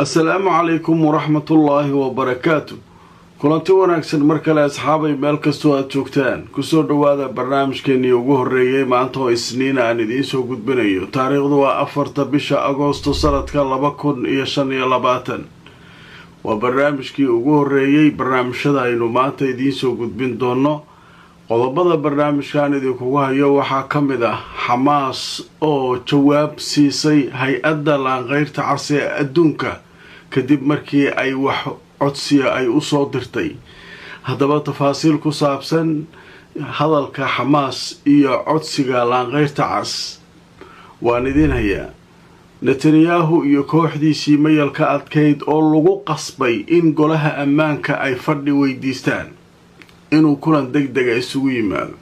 السلام عليكم ورحمة الله وبركاته. كلنتي wanaagsan markale asxaabay meel kasto aad joogtaan kusoo dhawaada barnaamijkeeni ugu horeeyay maanta oo isniin aan idiin soo gudbinayo taariikhdu waa 4 bisha Agoosto sanadka 2025 waa barnaamijkii ugu horeeyay barnaamijyada aynu maanta idiin soo gudbin doono qodobada barnaamijkan idinku hayo waxaa kamid ah Hamas oo jawaab siisay hay-adda Laanqeyrta Cas ee adduunka kadib markii ay wax codsiga ay u soo dirtay haddaba tafaasiil ku saabsan hadalka Hamas iyo codsiga Laanqeyrta Cas waan idin hayaa Netanyahu iyo kooxdiisii mayalka adkeyd oo lagu qasbay in golaha ammaanka ay fadhi weydiistaan inuu kulan degdeg ah isugu yimaado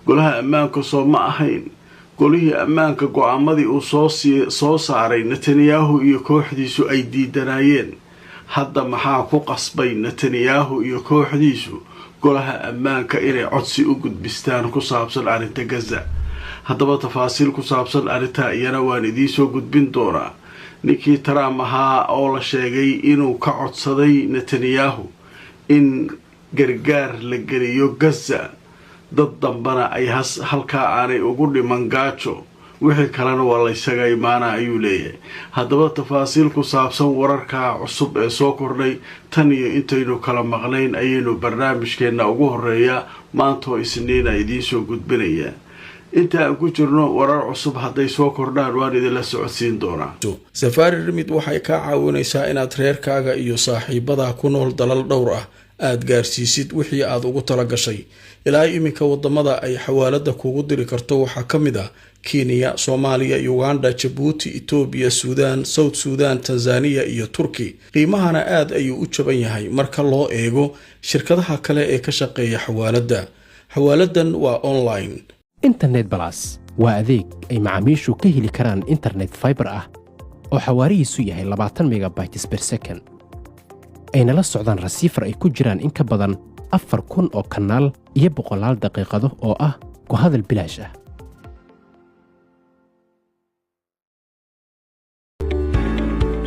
golaha ammaanka soo ma ahayn golihii ammaanka go'aamadii uu soo saaray Netanyahu iyo kooxdiisu ay diidanayeen hadda maxaa ku qasbay Netanyahu iyo kooxdiisu golaha ammaanka inay codsi u gudbistaan ku saabsan arrinta Gaza haddaba tafaasiil ku saabsan arrinta iyana waan idiin soo gudbin doonaa ninkii Trump ahaa oo la sheegay inuu ka codsaday Netanyahu in gargaar la geliyo Gaza dad dambana ay halkaa aanay ugu dhiman gaajo wixii kalena waa la isaga imaana ayuu leeyahay haddaba tafaasiil ku saabsan wararka cusub ee soo kordhay tan iyo intaynu kala maqnayn ayaynu barnaamijkeena ugu horeeya maanta oo isniin idiin soo gudbinaya inta aan ku jirno warar cusub hadday soo kordhaan waan idin la socodsiin doonaa Safari Remit waxay ka caawinaysaa inaad reerkaaga iyo saaxiibada ku nool dalal dhowr ah aad gaarsiisid wixii aad ugu tala gashay ilaa iminka wadamada ay xawaalada kugu diri karto waxa kamid ah Kenya, Soomaaliya, Uganda, Djibouti, Ethiopia, Sudan, South Sudan, Tanzania iyo Turkey. qiimahana aad ayuu u jaban yahay marka loo eego shirkadaha kale ee ka shaqeeya xawaalada. Xawaaladan waa online. Internet Plus waa adeeg ay macaamiishu ka heli karaan internet fiber ah oo xawaarihiisu yahay 20 megabytes per second. ayna la socdaan rasiifar ay ku jiraan in ka badan 4,000 oo kanaal iyo 100 daqiiqado oo ah ku hadal bilaash ah.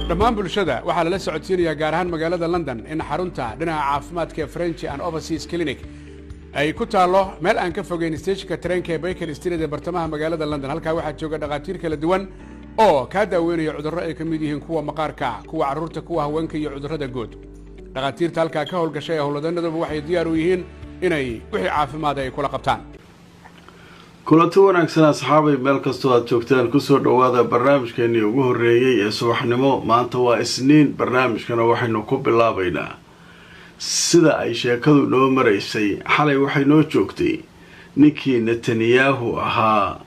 dhammaan bulshada waxaa lala socodsiinayaa gaar ahaan magaalada London in xarunta dhinaca caafimaadka French and Overseas Clinic ay ku taalo meel aan ka fogeyn stationka tareenka ee Baker Street ee bartamaha magaalada London halka waxaa jooga dhaqaatiir kala duwan oo ka daaweynaya cudurro ay ka mid yihiin kuwa maqaarka kuwa carruurta kuwa haweenka iyo cudurrada guud dhaqaatiirta halka ka howlgashay howladaynadaba waxay diyaar u yihiin inay wixii caafimaad ay kula qabtaan kulanti wanaagsan asxaabay meel kastoo aad joogtaan kusoo dhawaada barnaamijkeeni ugu horeeyay ee subaxnimo maanta waa isniin barnaamijkana waxaynu ku bilaabaynaa sida ay sheekadu noo maraysay xalay waxay noo joogtay ninkii Netanyahu ahaa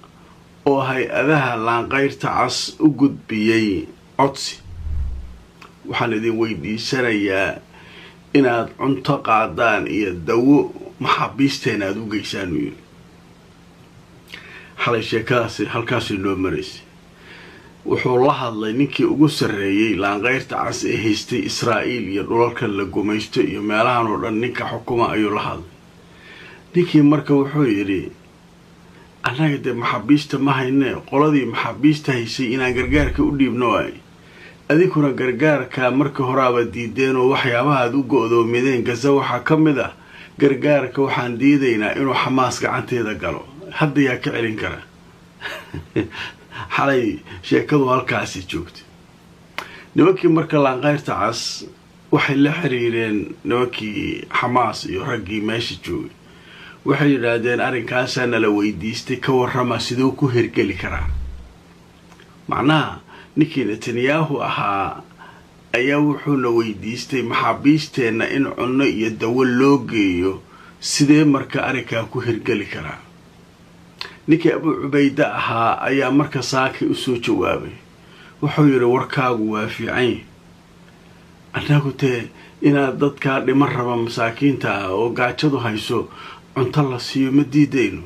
oo hay-adaha Laanqeyrta Cas u gudbiyay codsi waxaan idin weydiisanayaa inaad cunto qaadaan iyo dawo maxaabiisteen aad u geysaan xalay sheekadaasi halkaasi noo maraysay wuxuu la hadlay ninkii ugu sarreeyay Laanqeyrta Cas ee haystay Israa'iil iyo dhulalka la gumaysto iyo meelahan oo dhan ninka xukuma ayuu la hadlay ninkii marka wuxuu yidhi anaga de maxaabiista ma hayne qoladii maxaabiista haysay inaan gargaarka u dhiibno ay adikuna gargaarka markii horaaba diideen oo waxyaabaha aad u go'doomideen Gaza waxaa ka mid ah gargaarka waxaan diidaynaa inuu Hamas gacanteeda galo hadda yaa ka celin kara xalay sheekadu halkaasi joogtay nimankii marka Laanqeyrta Cas waxay la xiriireen nimankii Hamas iyo raggii meesha joogay waxay yiraahdeen arrinkaasana la weydiistay ka warrama sidoo ku hirgeli karaa macnaha ninkii Netanyahu ahaa ayaa wuxuu la weydiistay maxaabiisteena in cunno iyo dawo loo geeyo sidee marka arrinkaa ku hirgeli karaa ninkii Abu Ubayda ahaa ayaa marka saaki u soo jawaabay wuxuu yiri warkaagu waa fiican anagu tee inaad dadka dhiman raba masaakiinta oo gaajadu hayso cunto la siiyo ma diidayno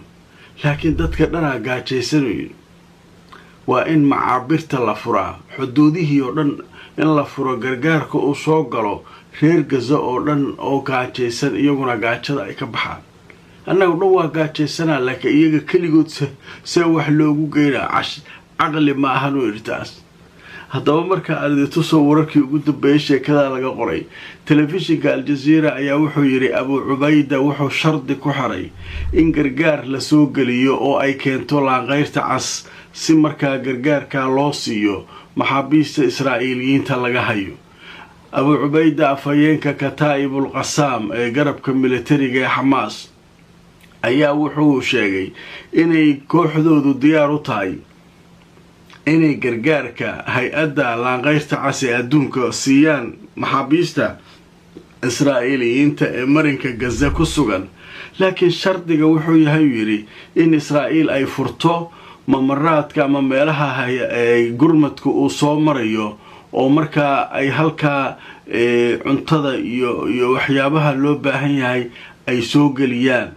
laakiin dadka dhana gaajaysan waa in macaabirta la furaa xuduudihii oo dhan in la furo gargaarka uu soo galo reer Gaza oo dhan oo gaajaysan iyaguna gaajada ay ka baxaan annagu dhan waa gaajaysanaa laakiin iyaga kaligood se wax loogu geeyaa caqli ma ahan oo irtaas haddaba marka aan idin tuso wararkii ugu dambeeyay sheekada laga qoray telefishinka Al-Jazeera ayaa wuxuu yiri Abu Ubayda wuxuu shardi ku xiray in gargaar la soo geliyo oo ay keento laanqayrta cas si markaa gargaarka loo siiyo maxaabiista Israa'iiliyiinta laga hayo. Abu Ubayda afayeenka Kataa'ibul Qassam ee garabka militariga ee Hamas ayaa wuxuu sheegay inay kooxdoodu diyaar u tahay inay gargaarka hay-adda laanqayrta cas ee adduunka siiyaan maxaabiista Israa'iiliyiinta ee marinka Gaza ku sugan, laakiin shardiga wuxuu yahay yiri in Israa'iil ay furto mamaraadka ama meelaha gurmadku uu soo marayo oo markaa ay halkaa cuntada iyo waxyaabaha loo baahan yahay ay soo geliyaan.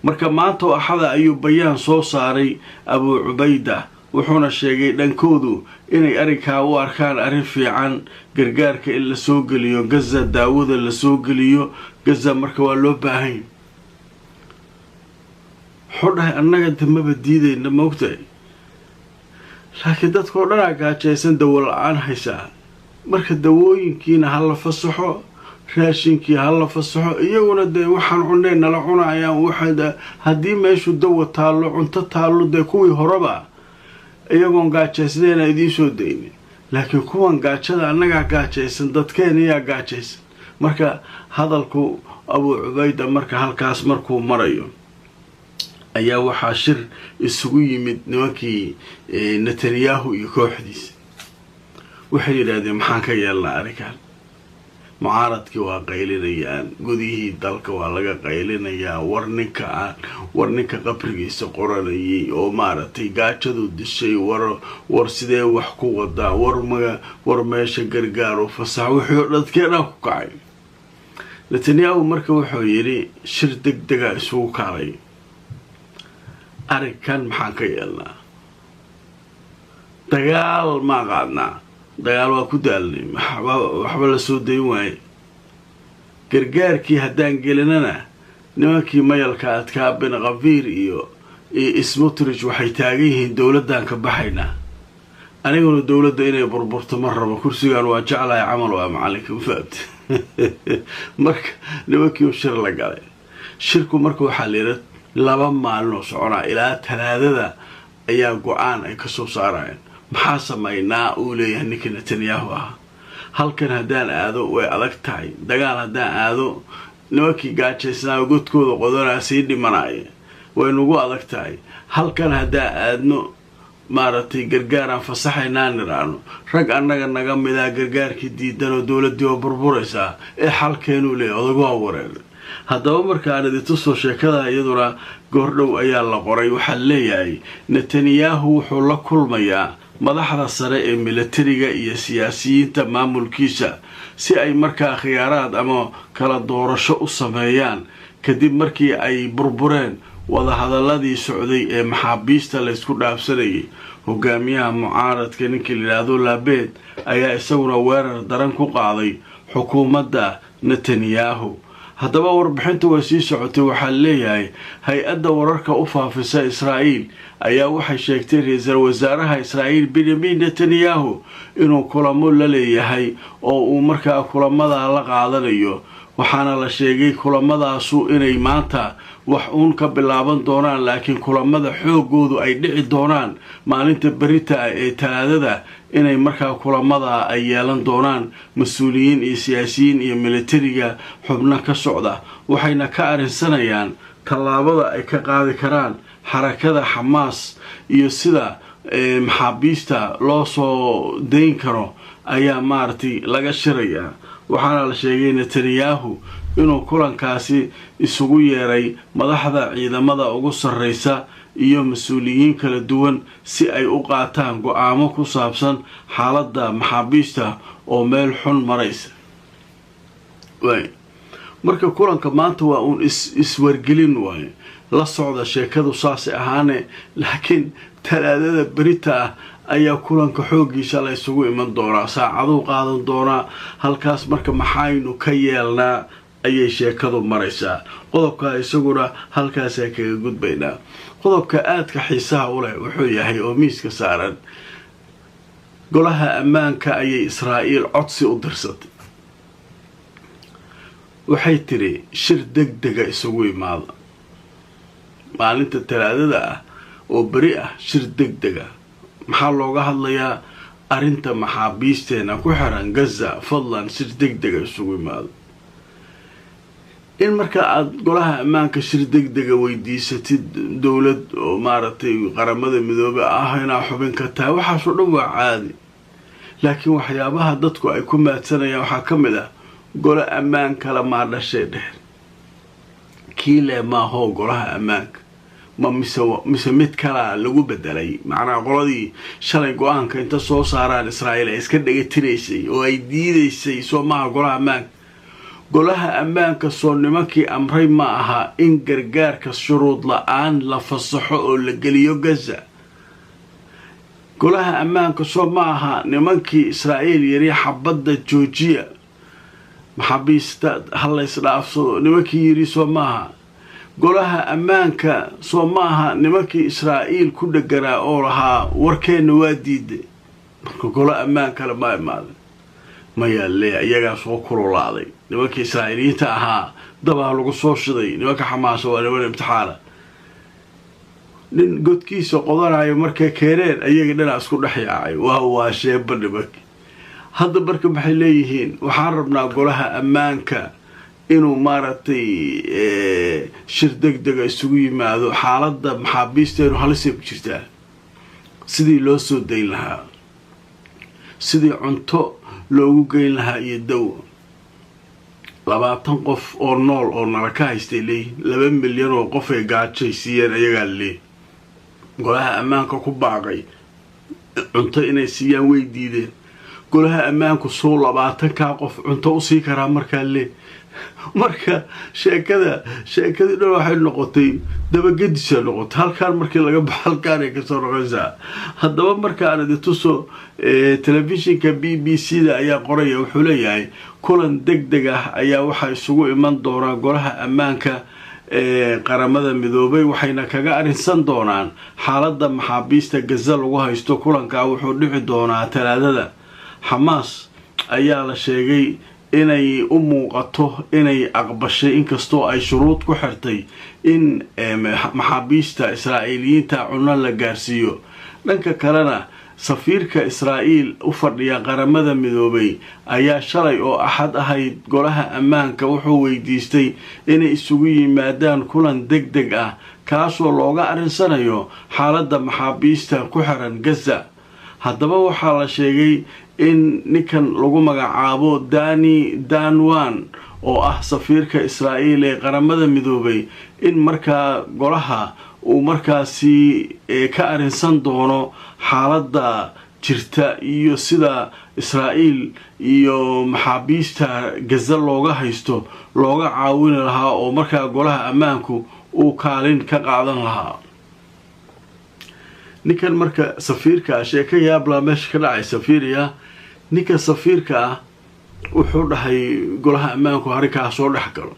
marka maanta axada ayuu bayaan soo saaray Abu Ubayda wuxuuna sheegay dhankoodu inay arrinkaa u arkaan arrin fiican, gargaarka in la soo geliyo Gaza, daawada la soo geliyo Gaza marka waa loo baahan. xodhay annaga damaba diidayna moogtay, laakiin dadka oo dhan gaajaysan dawo la'aan haysaa. marka dawooyinkiina ha la fasaxo, raashinkii ha la fasaxo, iyaguna dee waxaan cunay nala cunayaan. waxaa haddii meeshu dawo taallo cunto taallo dee kuwii horeba iyagoon gaajaysnayna idiin soo daynin, laakiin kuwan gaajada annagaa gaajaysan, dadkeeniyaa gaajaysan. marka hadalku Abu Ubayda marka halkaas markuu marayo ayaa waxaa shir isugu yimid nimankii Netanyahu iyo kooxdiisa. waxay yiraahdeen maxaan ka yeelnaa arrinkan? mucaaradkii waa qaylinayaan, gudihii dalka waa laga qaylinayaa. war ninka qabrigiisa qoranayay oo maaragtay gaajadu dishay, war sidee wax ku wadaa, war meesha gargaar u fasax, wuxuu dadkeena ku kacay. Netanyahu marka wuxuu yiri shir degdega isugu kaalay, arrinkan maxaan ka yeelnaa? dagaal ma qaadnaa? dagaal waa ku daalnay, waxba la soo dayn waaye. gargaarkii haddaan gelinana nimankii mayalka adkaa bin Ghafiir iyo Smotrich waxay taagan yihiin dowladdan ka baxaynaa. aniguna dowladda inay burburto ma rabo, kursigan waa jeclahay, camal waa macalinka u faabta. marka nimankii shir la galay. shirku marka waxaa la yidhi 2 maalin oo soconaa ilaa Talaadada ayaa go-aan ay ka soo saarayaan. maxaa samaynaa uu leeyahay ninkii Netanyahu ah. halkan haddaan aado way adag tahay, dagaal haddaan aado nimankii gaajaysnaa godkooda qodanaa sii dhimanaya way nagu adag tahay. halkan haddaan aadno maaragtay gargaaraan fasaxaynaa niraano, rag annaga naga midaa gargaarkii diidan oo dowladdii oo burburaysaa ee xalkeenuu leeyahay. odagu waa wareer. haddaba markaan idin tuso sheekada iyaduna goordhow ayaa la qoray. waxaa leeyahay Netanyahu wuxuu la kulmayaa madaxda sare ee militariga iyo siyaasiyiinta maamulkiisa si ay markaa khiyaaraad ama kala doorasho u sameeyaan kadib markii ay burbureen wadahadaladii socday ee maxaabiista la isku dhaafsanayay. hogaamiyaha mucaaradka ninkii la yiraahdo Labed ayaa isaguna weerar daran ku qaaday xukuumadda Netanyahu. haddaba warbixintu way sii socotay. waxaa leeyahay hay-adda wararka u faafisa Israa'iil ayaa waxay sheegtay ra'iisul wasaaraha Israa'iil Benjamin Netanyahu inuu kulamo la leeyahay oo uu markaa kulamada la qaadanayo. waxaana la sheegay kulamadaasu inay maanta wax uun ka bilaaban doonaan, laakiin kulamada xoogoodu ay dhici doonaan maalinta berita ee Talaadada. inay markaa kulamada ay yeelan doonaan mas-uuliyiin iyo siyaasiyiin iyo militariga xubno ka socda, waxayna ka arrinsanayaan tallaabada ay ka qaadi karaan xarakada Hamas iyo sida maxaabiista loo soo dayn karo ayaa maaragtay laga shirayaa. waxaana la sheegay Netanyahu inuu kulankaasi isugu yeeray madaxda ciidamada ugu sarreysa iyo mas-uuliyiin kala duwan si ay u qaataan go'aamo ku saabsan xaaladda maxaabiista oo meel xun maraysa. marka kulanka maanta waa uun iswargelin waaye, la socda sheekadu saas ahaane, laakiin Talaadada berita ah ayaa kulanka xoogiisa la isugu iman doonaa, saacaduu qaadan doonaa. halkaas marka maxaynu ka yeelnaa ayay sheekadu maraysaa. qodobka isaguna halkaasaa kaga gudbaynaa. qodobka aadka xiisaha u leh wuxuu yahay oo miiska saaran golaha ammaanka ayay israa'iil codsi u dirsatay. waxay tiri shir degdega isugu imaada maalinta talaadada ah oo beri ah. shir degdega maxaa looga hadlayaa? arrinta maxaabiisteena ku xiran Gaza. fadlan shir degdega isugu imaada. in marka aad golaha ammaanka shir degdega weydiisatid dowlad oo maaragtay qaramada midoobay ah inaa xubin ka tahay, waxaasoo dhan waa caadi. laakiin waxyaabaha dadku ay ku maadsanayaan waxaa ka mid ah golo ammaanka lamaa dhashay dheer. kii leh maahoo golaha ammaanka ma mise mid kalaa lagu bedelay. macnaha qoladii shalay go-aanka inta soo saaraan israa'iil ay iska dhegatiraysay oo ay diidaysay soo maaha golaha ammaanka. golaha ammaanka soo nimankii amray ma aha in gargaarka shuruud la-aan la fasaxo oo la geliyo Gaza. golaha ammaanka soo ma aha nimankii israa'iil yiri xabadda joojiya, maxaabiista halaysdhaafsado nimankii yiri soo maaha. golaha ammaanka soo maaha nimankii israa'iil ku dheganaa oo lahaa warkeenna waa diiday. marka golo ammaan kale ma imaaday mayaale iyagaa soo kululaaday. nimankii israa'iiliyiinta ahaa dabaa lagu soo shiday. nimanka xamaasa waa niman imtixaana. nin godkiisa qodanayo markay keeneen ayaga dhanaa isku dhex yaacay. waa sheeba nimanki. hadda marka maxay leeyihiin? waxaan rabnaa golaha ammaanka inuu maaragtay shir degdega isugu yimaado. xaaladda maxaabiisteenu halisay ku jirtaa. sidii loo soo dayn lahaa, sidii cunto loogu geyn lahaa iyo dawo. 20 qof oo nool oo nala ka haystay leeyihiin. 2 milyan oo qof ay gaajaysiiyeen ayagaa leeyihiin. golaha ammaanka ku baaqay cunto inay siiyaan way diideen. golaha ammaanku soo 20 qof cunto u sii karaa markaa leeyihiin. marka sheekadii dhan waxay noqotay dabagedisa noqotay. halkaan markii laga baxo halkaanay kasoo noqonaysaa. haddaba markaan idi tuso telefishinka BBC-da ayaa qoraya. wuxuu leeyahay kulan degdeg ah ayaa waxaa isugu iman doonaa golaha ammaanka qaramada midoobay, waxayna kaga arrinsan doonaan xaaladda maxaabiista Gaza lagu haysto. kulankaa wuxuu dhici doonaa talaadada. xamaas ayaa la sheegay inay u muuqato inay aqbashay inkastoo ay shuruud ku xirtay in maxaabiista israa'iiliyiinta cunno la gaarsiiyo. dhanka kalena safiirka israa'iil u fadhiya qaramada midoobay ayaa shalay oo axad ahayd golaha ammaanka wuxuu weydiistay inay isugu yimaadaan kulan degdeg ah kaasoo looga arrinsanayo xaaladda maxaabiista ku xiran Gaza. haddaba waxaa la sheegay in ninkan lagu magacaabo Dani Danwan oo ah safiirka Israa'iil ee qaramada midoobay in markaa golaha uu markaasi ka arrinsan doono xaaladda jirta iyo sida Israa'iil iyo maxaabiista Gaza looga haysto looga caawin lahaa oo markaa golaha ammaanku uu kaalin ka qaadan lahaa. ninkan marka safiirka sheeka yaabla meesha ka dhacay. safiiriya ninka safiirka ah wuxuu dhahay golaha ammaanku arrinkaa soo dhex galo.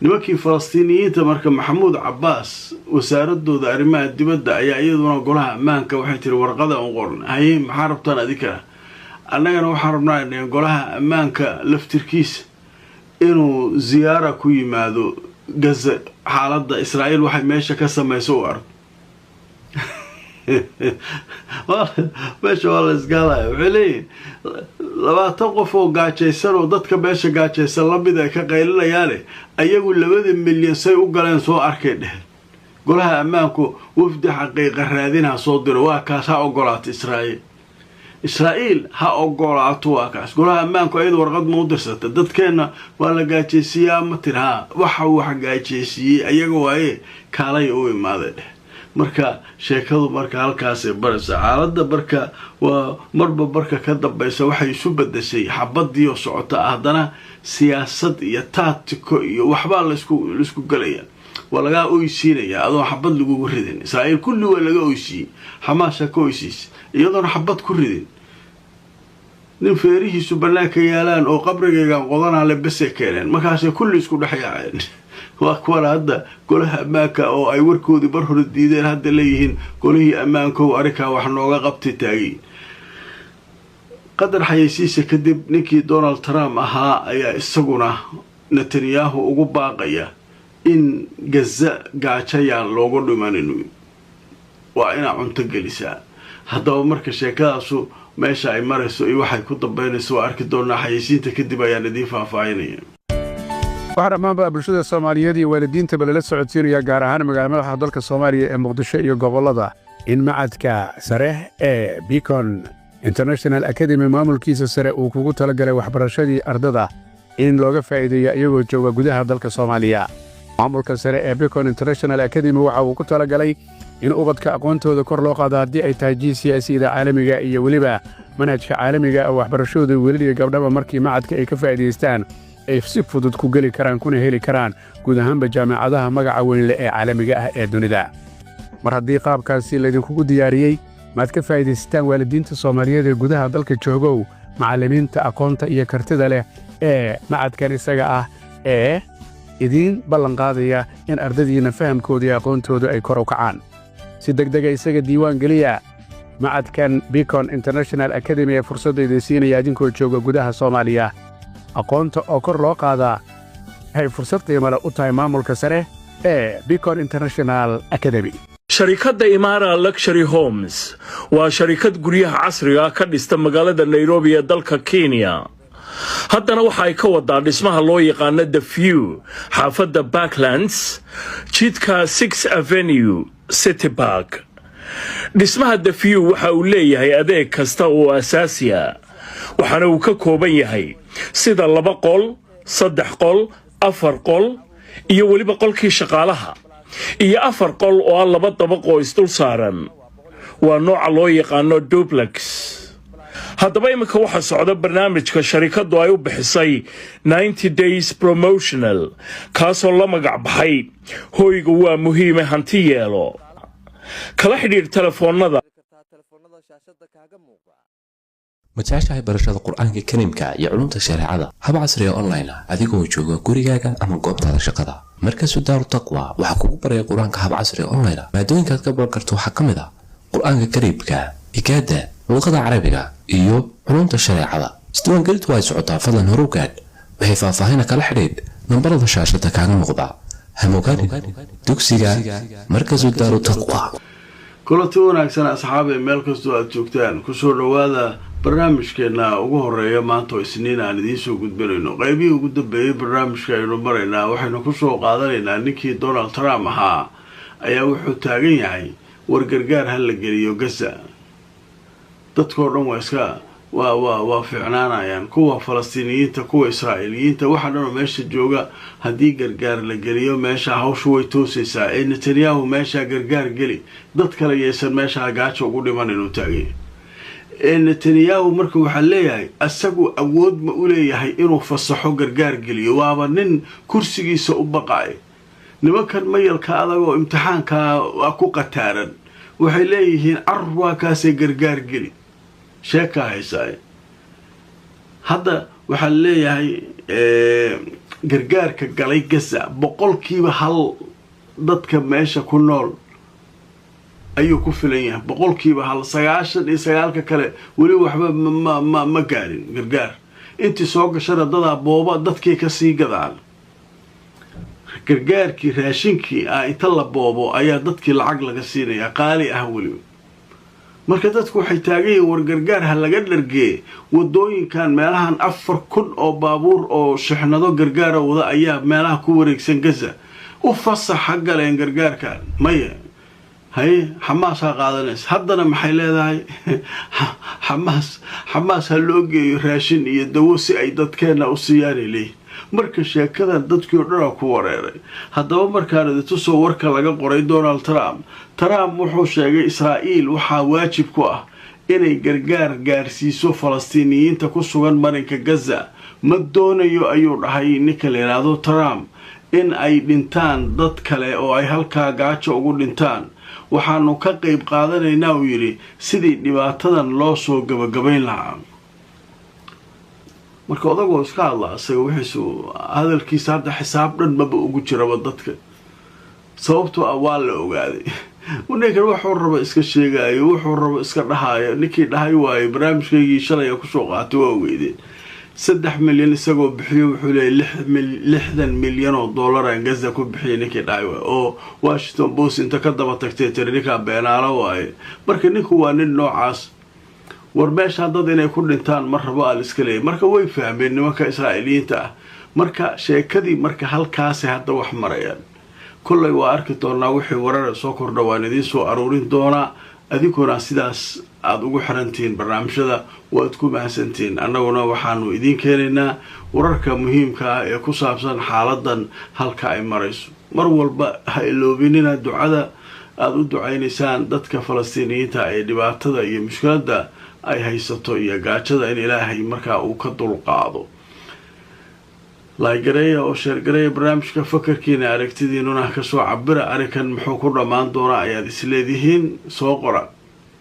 nimankii falastiiniyiinta marka Maxamuud Cabbaas wasaaradooda arrimaha dibadda ayaa iyaduna golaha ammaanka waxay tiri warqada u qoran. haye maxaa rabtaan adika? annagana waxaan rabnaa in golaha ammaanka laftirkiisa inuu ziyaara ku yimaado Gaza. xaaladda Israa'iil waxay meesha ka samayso u arko. meesha waa la isgaalaya. waxay leeyihin 20 qof oo gaajaysan oo dadka meesha gaajaysan lamid ay ka qaylinayaane ayagu 2 milyan say u galeen soo arkay dheheen. golaha ammaanku wafdi xaqiiqa raadinaa soo diro. waa kaas ha ogolaato israa'iil ha ogolaato. waa kaas golaha ammaanku ayada warqad ma u dirsata. dadkeenna waa la gaajaysiiyaa ma tirhaa wax gaajaysiiyey ayaga waaye kaalay u imaaday dheh. marka sheekadu marka halkaasay baraysa. xaaladda marka waa marba marka ka dambaysa waxay isu bedeshay xabadii oo socota. haddana siyaasad iyo taatiko iyo waxbaa laisku galaya. waa lagaa oysiinaya adoo xabad lagugu ridin. israa'iil kulli waa laga oysiiyey. xamaasha ka oysiisay iyadoona xabad ku ridin. nin feerihiisu bannaanka yaalaan oo qabrigaygan qodanaa le bese keeneen markaasay kulli isku dhex yaaceen. waa kuwan hadda golaha ammaanka oo ay warkoodii mar hore diideen hadda leeyihiin golihii ammaankow arrinkaa wax nooga qabtay taagay qadar xayeysiisa kadib ninkii Donald Trump ahaa ayaa isaguna Netanyahu ugu baaqaya in Gaza gaajayaan loogu dhimanin waa ina cunto gelisaa haddaba marka sheekadaasu meesha ay marayso iyo waxay ku dambeynayso arki doonaa xayeysiinta kadib ayaan idin faahfaahinaya waxaa dhammaanba bulshada Soomaaliyeed iyo waalidiinta balala socodsiinaya gaar ahaan magaalada dalka Soomaaliya ee Muqdisho iyo gobolada in macadka sare ee Beacon International Academy maamulkiisa sare uu kugu talagalay waxbarashadii ardada in looga faa'iideeyo iyagoo jooga gudaha dalka Soomaaliya maamulka sare ee Beacon International Academy waxa uu ku talagalay in ubadka aqoontooda kor loo qaado haddii ay tahay GCSE-da caalamiga iyo weliba manhajka caalamiga oo waxbarashadooda weliba gabdhaha markii macadka ay ka faa'iideystaan ay si fudud ku geli karaan kuna heli karaan guud ahaanba jaamacadaha magaca weyn leh ee caalamiga ah ee dunida mar haddii qaabkaasi laydinkugu diyaariyey maad ka faa'iidaystaan waalidiinta Soomaaliyeed ee gudaha dalka joogow macallimiinta aqoonta iyo kartida leh ee macadkan isaga ah ee idin ballan qaadaya in ardadiina fahamkooda iyo aqoontooda ay kor u kacaan si degdeg ah isaga diiwaan geliya macadkan Beacon International Academy ee fursadda siinaya idinkoo jooga gudaha Soomaaliya aqoonta oo kor loo qaadaa hay fursad qiimo leh u tahay maamulka sare ee Beacon International Academy sharikadda Imara Luxury Homes waa sharikad guryaha casriga ah ka dhista magaalada Nairobi ee dalka Kenya haddana waxa ay ka wadaa dhismaha loo yaqaan The View xaafadda Backlands jidka 6 Avenue City Park dhismaha The View waxa uu leeyahay adeeg kasta oo asaasi ah waxaana uu ka kooban yahay sida 2 qol 3 qol 4 qol iyo waliba qolkii shaqaalaha iyo 4 qol oo 2 dabaq oo isdul saaran waa nooca loo yaqaan duplex haddaba imika waxa socda barnaamijka sharikadu ay u bixisay 90 days promotional kaasoo la magac baxay hoyga waa muhiim hanti yeelo kala xidhiir telefoonada ma jeceshahay barashada qur'aanka kariimka iyo culumta shareecada hab casri ah online ah adigoo jooga gurigaaga ama goobtaada shaqada markaas Daaru Taqwa waxa kugu baraya qur'aanka hab casri ah online ah maadooyinka aad ka baran karto waxa kamid ah qur'aanka kariimka ikada luqada carabiga iyo culumta shareecada isdiiwaangelintu way socotaa fadlan horugaad waxay faahfaahin kala xidhiid nambarada shaashada kaaga muuqda hamogaan dugsiga markaas Daaru Taqwa kulanti wanaagsan asxaabe meel kastoo aad joogtaan ku soo dhawaada barnaamijkeena ugu horeeya maanta oo Isniin aan idiin soo gudbinayno qaybihii ugu dambeeyay barnaamijka aynu maraynaa waxaynu ku soo qaadanaynaa ninkii Donald Trump ahaa ayaa wuxuu taagan yahay wargargaar hal la geliyo Gaza dadkoo dhan waa fiicnaanayaan kuwa Falastiiniyiinta kuwa Israa'iiliyiinta waxa dhan meesha jooga haddii gargaar la geliyo meesha hawshu way toosaysaa ee Netanyahu meesha gargaar geli dad kale yeesan meesha gaajo ugu dhiman inuu taagay Netanyahu markuu waxa leeyahay asagu awood ma u leeyahay inuu fasaxo gargaar geliyo waaba nin kursigiisa u baqay nimankan mayalka adag oo imtixaanka ku qataaran waxay leeyihiin arwa kaasay gargaar geli sheeka haysaa hadda waxa leeyahay gargaarka galay Gaza boqolkiiba hal dadka meesha ku nool ayuu ku filan yahay boqolkiiba hal 99 kale wali waxba ma gaarin gargaar intii soo gashada dada booba dadkii ka sii gadaan gargaarkii raashinkii inta la boobo ayaa dadkii lacag laga siinaya qaali ah wali marka dadku waxay taagayeen war gargaar ha laga dhargee wadooyinkan meelahan 4,000 oo baabuur oo shixnado gargaar wada ayaa meelaha ku wareegsan Gaza u fasaxa galeen gargaarkan maya hay Hamas qaadanays haddana maxay leedahay Hamas ha loo geeyo raashin iyo dawo si ay dadkeena u siyaanay marka sheekadan dadkii dhan ku wareeray haddaba markaan idin soo warka laga qoray Donald Trump wuxuu sheegay Israa'iil waxa waajib ku ah inay gargaar gaarsiiso Falastiiniyiinta ku sugan marinka Gaza ma doonayo ayuu dhahay ninka leeyahay Trump in ay dhintaan dad kale oo ay halka gaajo ugu dhintaan waxaanu ka qayb qaadanaynaa uu yiri sidii dhibaatadan loo soo gabagabayn lahaa marka odagoo iska hadla isaga wixiisu hadalkiisa hadda xisaab dhan maba ugu jiraba dadka sababtoo ah waa la ogaaday ninkan wuxuu rabo iska sheegayo wuxuu rabo iska dhahayo ninkii dhahay waayo barnaamijkaygii shalay kusoo qaatay waa ogeydeen 3 milyan isagoo bixiyo wuxuu leeyahay 60 milyan oo dollar aan Gaza ku bixiyay ninkii dhahay oo Washington Post inta ka daba tagtay tirnika beenaala waaye marka ninku waa nin noocaas war meesha dad inay ku dhintaan mar rabo al iska leeyahay marka way fahmeen nimanka Israa'iiliyiinta ah marka sheekadii marka halkaas hadda wax marayaan kullay waa arki doonaa wixii warar soo kordha waan idin soo aruurin doonaa adinkuna sidaas aad ugu xirantiin barnaamijyada waad ku mahadsantiin annaguna waxaanu idin keenaynaa wararka muhiimka ah ee ku saabsan xaaladan halka ay marayso mar walba ha iloobinina ducada aad u ducaynaysaan dadka Falastiiniyiinta ee dhibaatada iyo mushkiladda ay haysato iyo gaajada in Ilaahay markaa uu ka dulqaado لايقرية أو شرقرية برنامجك فكركينا أركتدينونا كسو عبرة أركن محوكو رمان دونا أياد إسليديهين سوقرا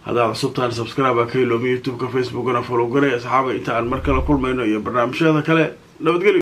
هذا على سبتان سبسكرايب كيلو يوتيوب كفيسبوك ونفولو قرية أصحابي إنت عن مركز كل ما إنه برنامج هذا كله لو تقولي